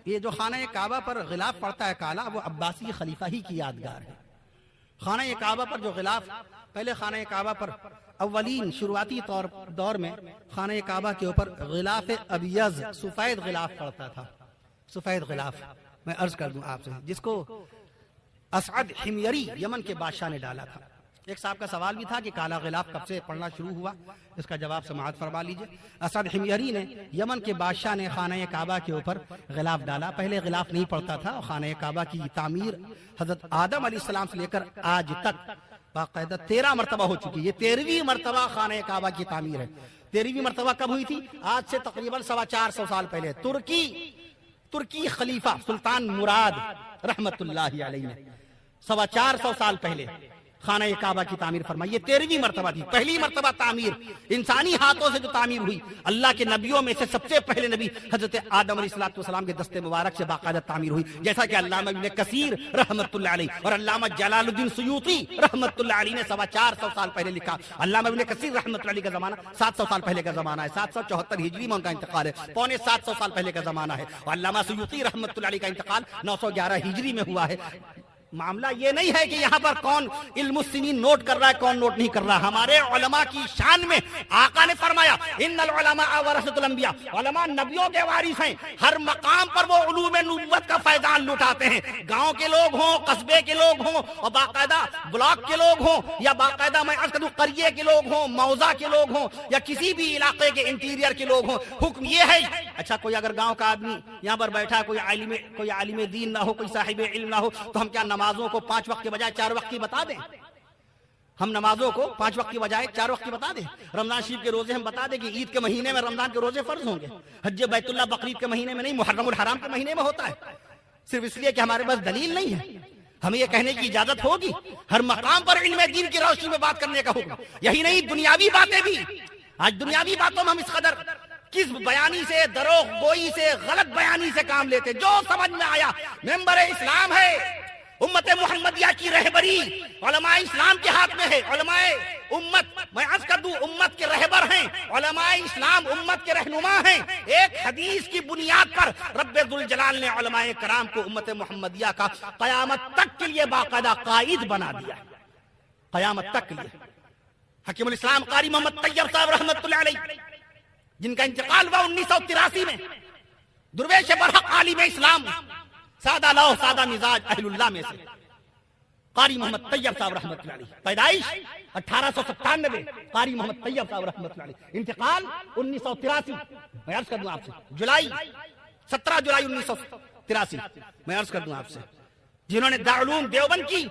یہ جو خانہ کعبہ پر غلاف پڑتا ہے کالا، وہ عباسی خلیفہ ہی کی یادگار ہے۔ خانہ کعبہ پر جو غلاف، پہلے خانہ کعبہ پر اولین شروعاتی دور میں خانہ کعبہ کے اوپر غلاف ابیض سفید غلاف پڑتا تھا، سفید غلاف۔ میں عرض کر دوں آپ سے، جس کو اسعد حمیری یمن کے بادشاہ نے ڈالا تھا۔ ایک صاحب کا سوال بھی تھا کہ کالا غلاف کب سے پڑھنا شروع ہوا، اس کا جواب سماعت فرما لیجئے۔ اسعد حمیری نے یمن کے بادشاہ نے خانہ کعبہ کے اوپر غلاف ڈالا۔ پہلے غلاف نہیں پڑتا تھا۔ خانہ کعبہ کی تعمیر حضرت آدم علیہ السلام سے لے کر آج تک باقاعدہ 13 مرتبہ ہو چکی ہے۔ یہ 13ویں مرتبہ خانہ کعبہ کی تعمیر ہے۔ 13ویں مرتبہ کب ہوئی تھی؟ آج سے تقریباً 450 سال پہلے ترکی خلیفہ سلطان مراد رحمت اللہ علیہ نے 450 سال پہلے خانہ کعبہ کی تعمیر فرمائی۔ یہ 13ویں مرتبہ تھی۔ پہلی مرتبہ تعمیر انسانی ہاتھوں سے جو تعمیر ہوئی، اللہ کے نبیوں میں سے سب سے پہلے نبی حضرت آدم علیہ السلام کے دست مبارک سے باقاعدہ تعمیر ہوئی، جیسا کہ علامہ ابن کثیر رحمت اللہ علیہ اور علامہ جلال الدین سیوطی رحمت اللہ علیہ نے 450 سال پہلے لکھا۔ علامہ ابن کثیر رحمت اللہ علیہ کا زمانہ 700 سال پہلے کا زمانہ ہے، 774 ہجری میں ان کا انتقال ہے، پونے 700 سال پہلے کا زمانہ ہے۔ اور علامہ سیوطی رحمت اللہ علیہ کا انتقال 911 ہجری میں ہوا ہے۔ معاملہ یہ نہیں ہے کہ یہاں پر کون علم السنین نوٹ کر رہا ہے، کون نوٹ نہیں کر رہا۔ ہمارے علماء کی شان میں آقا نے فرمایا ان العلماء ورثۃ الانبیاء، علماء نبیوں کے وارث ہیں۔ ہر مقام پر وہ علوم نبوت کا فیضان لٹاتے ہیں، گاؤں کے لوگ ہوں، قصبے کے لوگ ہوں، اور باقاعدہ بلاک کے لوگ ہوں، یا باقاعدہ میں عرض کروں قریے کے لوگ ہوں، موضع کے لوگ ہوں، یا کسی بھی علاقے کے انٹیریئر کے لوگ ہوں۔ حکم یہ ہے، اچھا کوئی اگر گاؤں کا آدمی یہاں پر بیٹھا، کوئی عالم دین نہ ہو، کوئی صاحب علم نہ ہو، تو ہم کیا نمازوں کو 5 وقت کے بجائے 4 وقت کی بتا دیں؟ ہم نمازوں کو 5 وقت کی بجائے 4 وقت کی بتا دیں؟ رمضان شریف کے روزے ہم بتا دیں کہ عید کے مہینے میں رمضان کے روزے فرض ہوں گے، حج بیت اللہ بقرعید کے مہینے میں نہیں، محرم الحرام کے مہینے میں ہوتا ہے، صرف اس لیے کہ ہمارے پاس دلیل نہیں ہے۔ ہمیں یہ کہنے کی اجازت ہوگی، ہر مقام پر علم دین کی روشنی میں بات کرنے کا حکم۔ یہی نہیں، دنیاوی باتیں بھی، آج دنیاوی باتوں میں ہم اس قدر کس بیانی سے، دروغ گوئی سے، غلط بیانی سے کام لیتے، جو سمجھ میں آیا۔ ممبر اسلام ہے، امت محمدیہ کی رہبری علماء اسلام کے ہاتھ میں ہے۔ علماء امت، میں عرض کر دوں، امت کے رہبر ہیں، علماء اسلام امت کے رہنما ہیں۔ ایک حدیث کی بنیاد پر رب ذوالجلال نے علماء کرام کو امت محمدیہ کا قیامت تک کے لیے باقاعدہ قائد بنا دیا، قیامت تک کے لیے۔ حکیم الاسلام قاری محمد طیب صاحب رحمت اللہ علیہ، جن کا انتقال ہوا 1983 میں، درویش برحق عالم اسلام، سادہ لوح سادہ مزاج اہل اللہ میں سے قاری محمد طیب صاحب رحمت اللہ علیہ، پیدائش 1897، قاری محمد طیب صاحب رحمت اللہ علیہ، انتقال 1983۔ میں عرض کر دوں آپ سے 17 جولائی 1983 میں عرض کر دوں آپ سے، جنہوں نے دارالعلوم دیوبند کی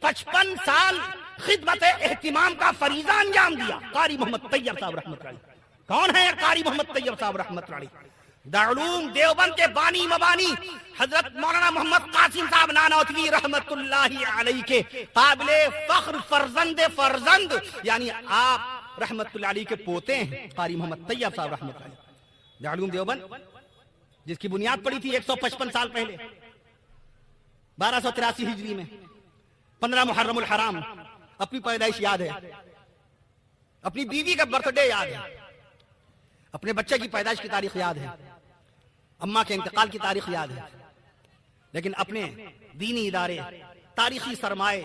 55 سال خدمت اہتمام کا فریضہ انجام دیا، قاری محمد طیب صاحب رحمت اللہ علیہ۔ کون ہے قاری محمد طیب صاحب رحمت اللہ علیہ؟ دارالعلوم دیوبند کے بانی مبانی حضرت مولانا محمد قاسم صاحب نانوتوی رحمت اللہ علیہ کے قابل فخر فرزند یعنی آپ رحمت اللہ علیہ کے پوتے ہیں قاری محمد طیب صاحب رحمت اللہ علیہ۔ دارالعلوم دیوبند جس کی بنیاد پڑی تھی 155 سال پہلے 1283 ہجری میں، 15 محرم الحرام۔ اپنی پیدائش یاد ہے، اپنی بیوی کا برتھ ڈے یاد ہے، اپنے بچے کی پیدائش کی تاریخ یاد ہے، اماں کے انتقال کی تاریخ یاد ہے، لیکن اپنے دینی ادارے، تاریخی سرمائے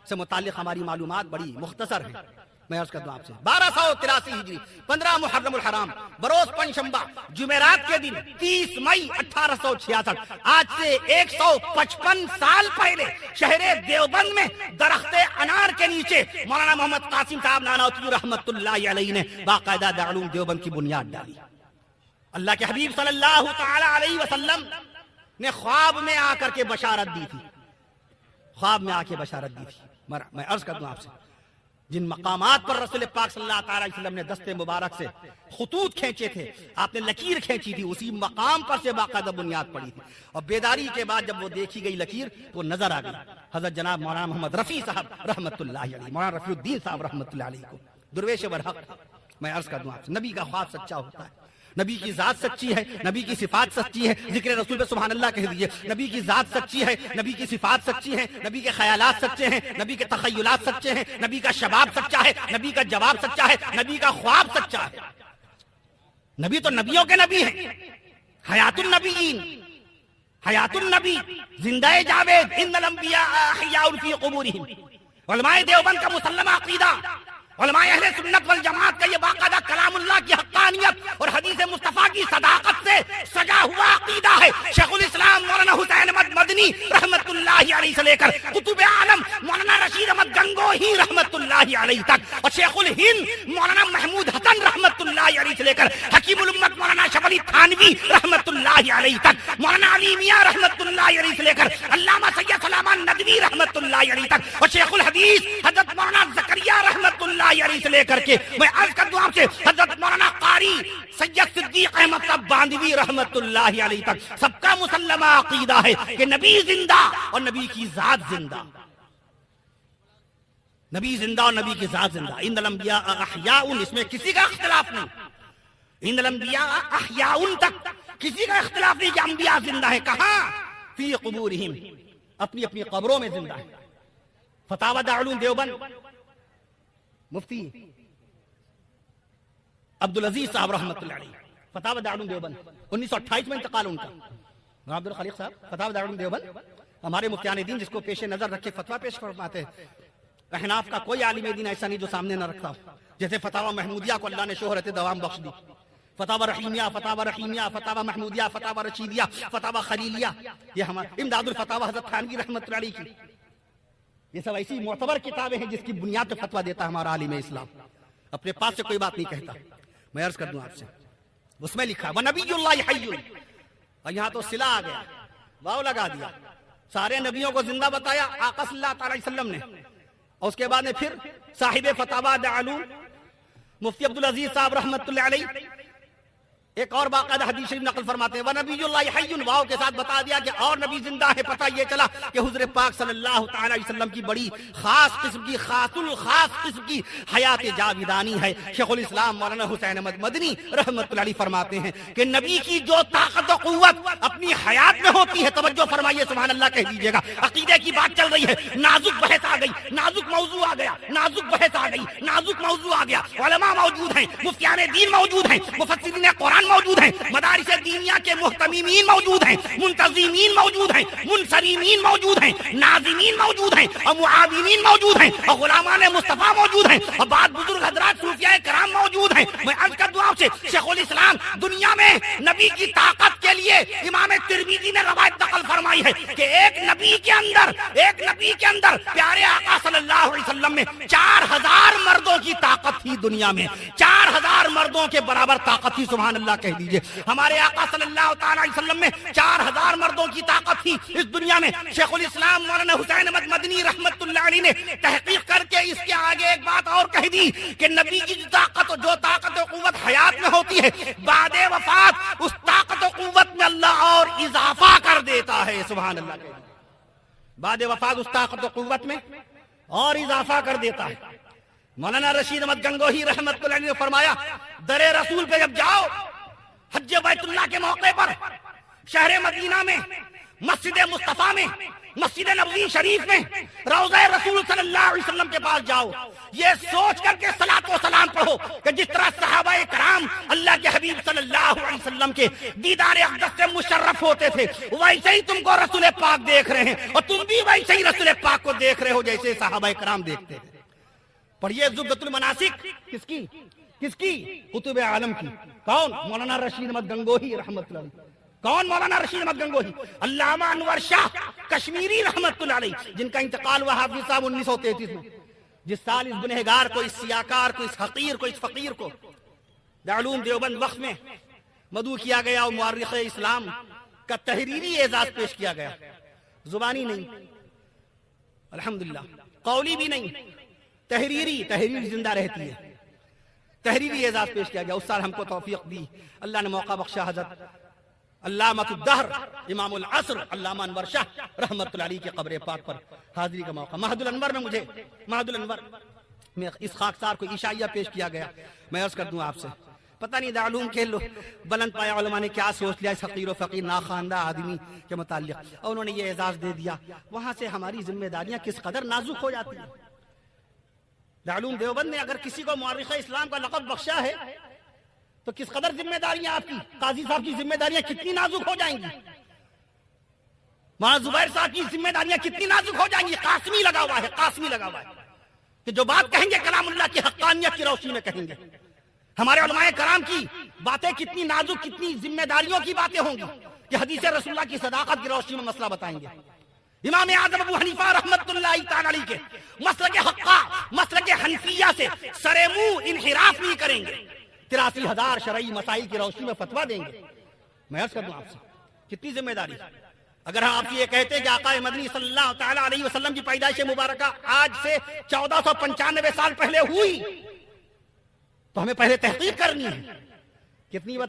سے متعلق ہماری معلومات بڑی مختصر ہیں۔ میں عرض کرتا ہوں آپ سے 1283 ہجری 15 محرم الحرام بروز پنجشنبہ جمعرات کے دن 30 مئی 1866، آج سے 155 سال پہلے شہر دیوبند میں درخت انار کے نیچے مولانا محمد قاسم صاحب نانوتوی رحمت اللہ علیہ نے باقاعدہ دارالعلوم دیوبند کی بنیاد ڈالی۔ اللہ کے حبیب صلی اللہ تعالی علیہ وسلم نے خواب میں آ کر کے بشارت دی تھی، خواب میں آ کے بشارت دی تھی۔ میں عرض کرتا ہوں آپ سے، جن مقامات پر رسول پاک صلی اللہ تعالی علیہ وسلم نے دست مبارک سے خطوط کھینچے تھے، آپ نے لکیر کھینچی تھی، اسی مقام پر سے باقاعدہ بنیاد پڑی تھی۔ اور بیداری کے بعد جب وہ دیکھی گئی لکیر تو نظر آ گئی حضرت جناب مولانا محمد رفیع صاحب رحمت اللہ علیہ، مولانا رفیع الدین صاحب رحمت اللہ علیہ کو، درویش برحق۔ میں عرض کر دوں آپ سے، نبی کا خواب سچا ہوتا ہے، نبی کی ذات سچی ہے، نبی کی صفات سچی ہے، ذکر رسول پہ سبحان اللہ کہہ دیجئے، نبی کی ذات سچی ہے، نبی کی صفات سچی ہیں، نبی کے خیالات سچے ہیں، نبی کے تخیلات سچے ہیں، نبی کا شباب سچا ہے، نبی کا جواب سچا ہے، نبی کا خواب سچا ہے۔ نبی تو نبیوں کے نبی ہیں، حیات النبیین، حیات النبی زندہ جاوید ان الانبیاء احیاء فی قبورہم. علماء دیوبند کا مسلمہ عقیدہ، علماء اہل سنت والجماعت کا یہ باقاعدہ کلام اللہ کی حقانیت اور حدیث مصطفیٰ کی صداقت سے سجا ہوا عقیدہ ہے. شیخ الاسلام مولانا حسین احمد مدنی رحمت اللہ علیہ سے لے کر قطب عالم مولانا رشید احمد گنگوہی رحمت اللہ علیہ تک، اور شیخ الہند مولانا محمود حسن رحمت اللہ علیہ سے لے کر حکیم الامت مولانا شف علی تھانوی رحمت اللہ علیہ تک، مولانا علی میاں رحمت اللہ علیہ سے لے کر علامہ سید سلیمان ندوی رحمت اللہ علیہ تک، اور شیخ الحدیث حضرت مولانا زکریا رحمت اللہ علیہ سے لے کر کے میں عرض کر دوں آپ سے حضرت مولانا قاری سید صدیق احمد صاحب باندوی رحمت اللہ علیہ تک، سب کا مسلمہ عقیدہ ہے کہ نبی زندہ اور نبی کی ذات زندہ، نبی زندہ اور نبی کی ذات زندہ. ان الانبیاء احیاء، اس میں کسی کا اختلاف نہیں. ان الانبیاء احیاء تک کسی کا اختلاف نہیں کہ انبیاء زندہ ہے. کہاں؟ فی قبورہم، اپنی اپنی قبروں میں زندہ ہے. فتاوی دارالعلوم دیوبند مفتی عبدالعزیز صاحب رحمۃ اللہ علیہ، فتاوی دارالعلوم دیوبند 1928 میں انتقال ان کا. عبد الخالق صاحب فتاوی دارالعلوم دیوبند ہمارے مفتیان دین جس کو پیش نظر رکھے فتویٰ پیش فرماتے ہیں. احناف کا کوئی عالم دین ایسا نہیں جو سامنے نہ رکھتا ہو. جیسے فتاوی محمودیہ کو اللہ نے شہرت دوام بخش دی، فتاوی رحیمیہ، فتاوی رحیمیہ، فتاوی محمودیہ، فتاوی رشیدیہ، فتاوی خلیلیہ، یہ ہمارا امداد الفتاوی حضرت تھانوی رحمۃ اللہ علیہ کی، یہ سب ایسی معتبر کتابیں ہیں جس کی بنیاد پہ فتویٰ دیتا ہے ہمارا عالم اسلام. اپنے پاس سے کوئی بات نہیں کہتا. میں عرض کر دوں آپ سے، اس میں لکھا وَنَبِيُّ اللَّهِ حَيٌّ، اور یہاں تو صلہ آ گیا، واو لگا دیا. سارے نبیوں کو زندہ بتایا آقا صلی اللہ تعالی علیہ وسلم نے، اور اس کے بعد میں پھر صاحب فتاوی دارالعلوم مفتی عبدالعزیز صاحب رحمت اللہ علیہ ایک اور باقاعدہ حدیث شریف نقل فرماتے ہیں وَنَبِيُّ اللَّهِ حَيٌّ، واو کے ساتھ بتا دیا کہ اور نبی زندہ ہے. پتہ یہ چلا کہ حضور پاک صلی اللہ تعالی علیہ وسلم کی بڑی خاص قسم کی، خاص الخاص قسم کی حیات جاویدانی ہے. شیخ الاسلام مولانا حسین احمد مدنی رحمت اللہ علیہ فرماتے ہیں کہ نبی کی جو طاقت و قوت اپنی حیات میں ہوتی ہے، توجہ فرمائیے سبحان اللہ کہہ دیجیے گا. عقیدے کی بات چل رہی ہے، نازک بحث آ گئی، نازک موضوع آ گیا، نازک بحث آ گئی، نازک موضوع آ گیا. علماء موجود ہیں، مفتیان دین موجود ہیں، مفسرین قرآن موجود ہیں، مدارس دینیہ کے محتممین موجود ہیں، منتظمین موجود ہیں، منصرمین موجود ہیں، ناظمین موجود ہیں، اور معاونین موجود ہیں، اور غلامان مصطفیٰ موجود ہیں، اور بعض بزرگ حضرات صوفیاء کرام موجود ہیں. میں عرض کر دوں آپ سے شیخ الاسلام دنیا میں نبی کی طاقت کے لیے امام ترمذی نے روایت نقل فرمائی ہے کہ ایک نبی کے اندر پیارے آقا صلی اللہ علیہ وسلم میں 4000 مردوں کی طاقت تھی. دنیا میں 4000 مردوں کے برابر طاقت تھی. سبحان اللہ کہہ دیجئے. ہمارے آقا صلی اللہ تعالی علیہ وسلم میں 4000 مردوں کی طاقت تھی اس دنیا میں. شیخ الاسلام مولانا حسین احمد مدنی رحمت اللہ علیہ نے تحقیق کر کے اس کے آگے ایک بات اور کہہ دی کہ نبی کی جو طاقت و قوت حیات میں ہوتی ہے، بعد وفات اس طاقت و قوت میں اللہ اور اضافہ کر دیتا ہے. سبحان اللہ. بعد وفات اس طاقت و قوت میں اور اضافہ کر دیتا ہے. مولانا رشید احمد گنگوہی رحمت اللہ علیہ نے فرمایا در رسول پہ جب جاؤ حج بیت اللہ کے موقع پر شہر مدینہ میں، مسجد مصطفیٰ میں، مسجد نبوی شریف میں، روضہ رسول صلی اللہ علیہ وسلم کے پاس جاؤ، یہ سوچ کر کے صلاۃ و سلام پڑھو کہ جس طرح صحابہ کرام اللہ کے حبیب صلی اللہ علیہ وسلم کے دیدار اقدس سے مشرف ہوتے تھے، ویسے ہی تم کو رسول پاک دیکھ رہے ہیں، اور تم بھی ویسے ہی رسول پاک کو دیکھ رہے ہو جیسے صحابہ کرام دیکھتے تھے. پڑھیے زبدۃ المناسک کس کی؟ قطب عالم کی. کون؟ مولانا رشید احمد گنگوہی رحمت اللہ علیہ. کون مولانا رشید احمد گنگوہی؟ علامہ انور شاہ کشمیری رحمت اللہ علیہ، جن کا انتقال ہوا حافظ صاحب 1933 میں. جس سال اس گنہگار کو، اس سیاکار کو، اس حقیر کو، اس فقیر کو دارالعلوم دیوبند وقت میں مدعو کیا گیا اور مورخ اسلام کا تحریری اعزاز پیش کیا گیا. زبانی نہیں الحمدللہ، قولی بھی نہیں، تحریری زندہ رہتی ہے. تحریری اعزاز پیش کیا گیا. اس سال ہم کو توفیق دی، اللہ نے موقع بخشا. حضرت علامۃ الدہر امام العصر علامہ انور شاہ رحمت اللہ علیہ کی قبر پاک پر حاضری کا موقع. مہد الانور میں اس خاکسار کو عشائیہ پیش کیا گیا. میں عرض کر دوں آپ سے، پتہ نہیں دارالعلوم کے بلند پایا علماء نے کیا سوچ لیا اس حقیر و فقیر ناخواندہ آدمی کے متعلق، اور انہوں نے یہ اعزاز دے دیا. وہاں سے ہماری ذمہ داریاں کس قدر نازک ہو جاتی ہیں. دارالعلوم دیوبند نے اگر کسی کو مورخ اسلام کا لقب بخشا ہے تو کس قدر ذمہ داریاں آپ کی، قاضی صاحب کی ذمہ داریاں کتنی نازک ہو جائیں گی. مولانا زبیر صاحب کی ذمہ داریاں کتنی نازک ہو جائیں گی. قاسمی لگا ہوا ہے, قاسمی لگا ہوا ہے کہ جو بات کہیں گے کلام اللہ کی حقانیت کی روشنی میں کہیں گے. ہمارے علماء کرام کی باتیں کتنی نازک, کتنی ذمہ داریوں کی باتیں ہوں گی کہ حدیث رسول اللہ کی صداقت کی روشنی میں مسئلہ بتائیں گے. امام اعظم ابو حنیفہ رحمت اللہ تعالی علیہ کے مسلک حقہ, مسلک حنفیہ سے سرے منہ انحراف نہیں کریں گے. 83,000 شرعی مسائل کی روشنی میں فتویٰ دیں گے. میں عرض کر دوں آپ سے کتنی ذمہ داری. اگر ہم آپ سے یہ کہتے کہ آقا مدنی صلی اللہ تعالی علیہ وسلم کی پیدائش مبارکہ آج سے 1495 سال پہلے ہوئی تو ہمیں پہلے تحقیق کرنی ہے. کتنی